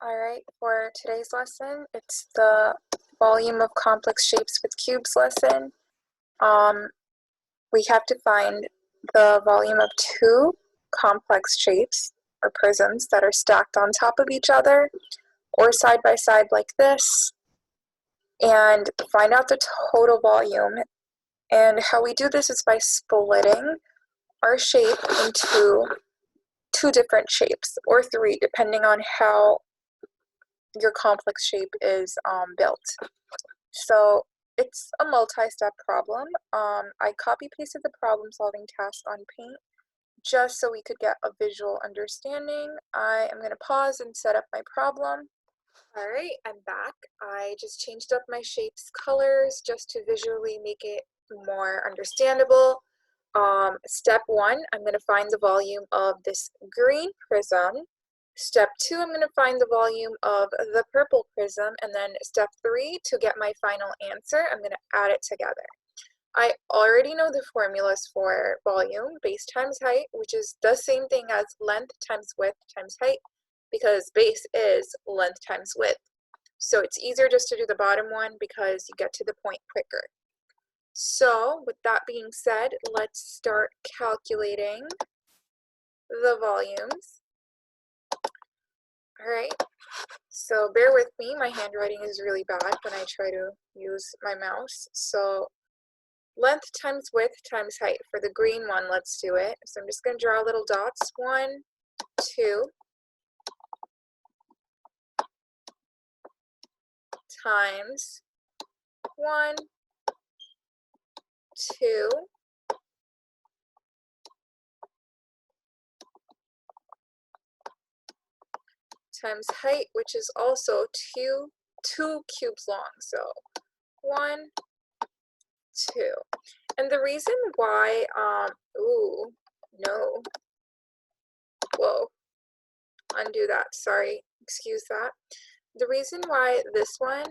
Alright, for today's lesson, it's the volume of complex shapes with cubes lesson. We have to find the volume of two complex shapes or prisms that are stacked on top of each other or side by side like this, and find out the total volume. And how we do this is by splitting our shape into two different shapes, or three, depending on how your complex shape is built. So it's a multi-step problem. I copy-pasted the problem-solving task on Paint just so we could get a visual understanding. I am going to pause and set up my problem. Alright, I'm back. I just changed up my shape's colors just to visually make it more understandable. Step 1, I'm going to find the volume of this green prism. Step 2, I'm going to find the volume of the purple prism, and then step 3, to get my final answer, I'm going to add it together. I already know the formulas for volume, base times height, which is the same thing as length times width times height, because base is length times width. So it's easier just to do the bottom one because you get to the point quicker. So with that being said, let's start calculating the volumes. All right, so bear with me, my handwriting is really bad when I try to use my mouse. So length times width times height. For the green one, let's do it. So I'm just going to draw little dots. 1, 2, times 1, 2, times height, which is also two cubes long. So 1, 2. And the reason why, ooh, no, whoa, undo that, sorry, excuse that. The reason why this one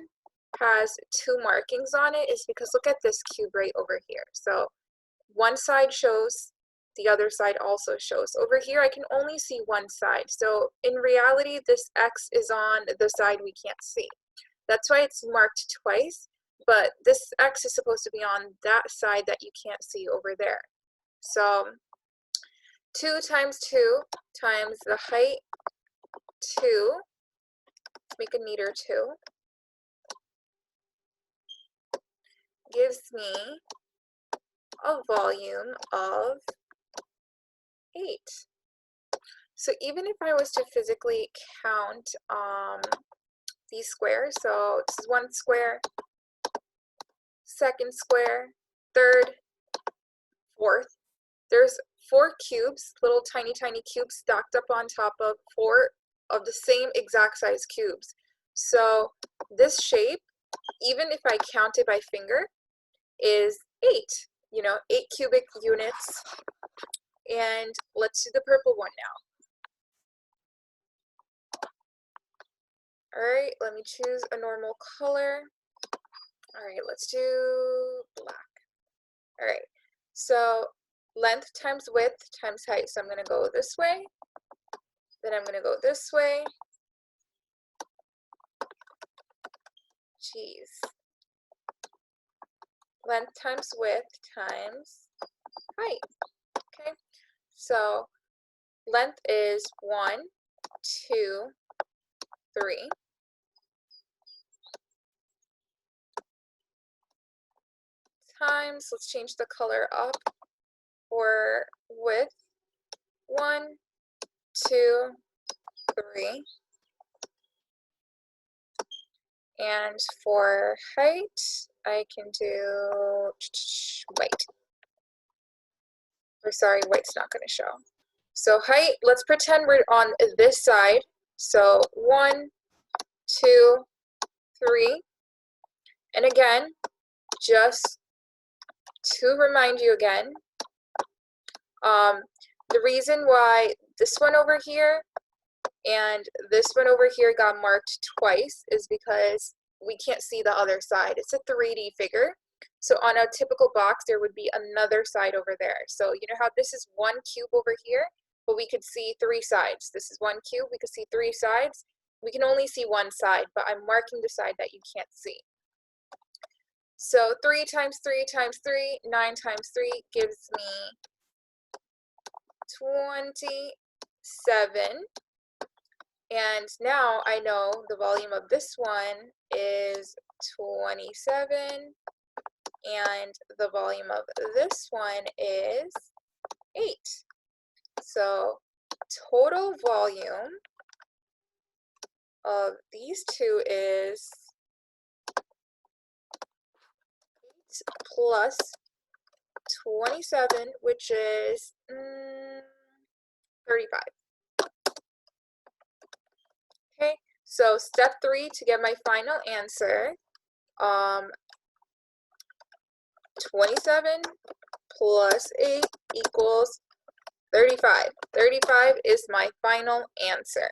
has 2 markings on it is because look at this cube right over here. So one side shows, the other side also shows. Over here I can only see one side. So in reality, this X is on the side we can't see. That's why it's marked twice, but this X is supposed to be on that side that you can't see over there. So 2 times 2 times the height 2, let's make a neater 2, gives me a volume of 8. So even if I was to physically count these squares, so this is 1 square, 2nd square, 3rd, 4th, there's 4 cubes, little tiny cubes stacked up on top of 4 of the same exact size cubes. So this shape, even if I count it by finger, is 8, 8 cubic units. And let's do the purple one now. All right, let me choose a normal color. All right, let's do black. All right, so length times width times height. So I'm going to go this way, then I'm going to go this way. Geez. Length times width times height. Okay, so length is 1, 2, 3. Times, let's change the color up, for width, 1, 2, 3. And for height, I can do white. Or sorry, white's not going to show. So height, let's pretend we're on this side. So 1, 2, 3. And again, just to remind you again, the reason why this one over here and this one over here got marked twice is because we can't see the other side. It's a 3D figure. So on a typical box, there would be another side over there. So you know how this is 1 cube over here, but we could see 3 sides. This is 1 cube, we could see 3 sides. we can only see one side, but I'm marking the side that you can't see. So 3 times 3 times 3, 9 times 3 gives me 27. And now I know the volume of this one is 27, and the volume of this one is 8. So total volume of these two is 8 plus 27, which is 35. Okay, so step 3 to get my final answer, 27 plus 8 equals 35. 35 is my final answer.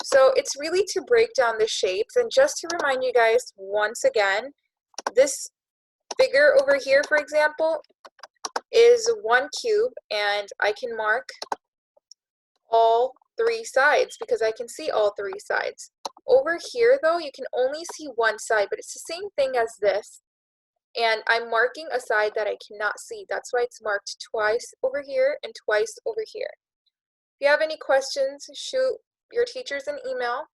So it's really to break down the shapes, and just to remind you guys once again, this figure over here, for example, is 1 cube, and I can mark all 3 sides because I can see all 3 sides. Over here though, you can only see one side, but it's the same thing as this, and I'm marking a side that I cannot see. That's why it's marked twice over here and twice over here. If you have any questions, shoot your teachers an email.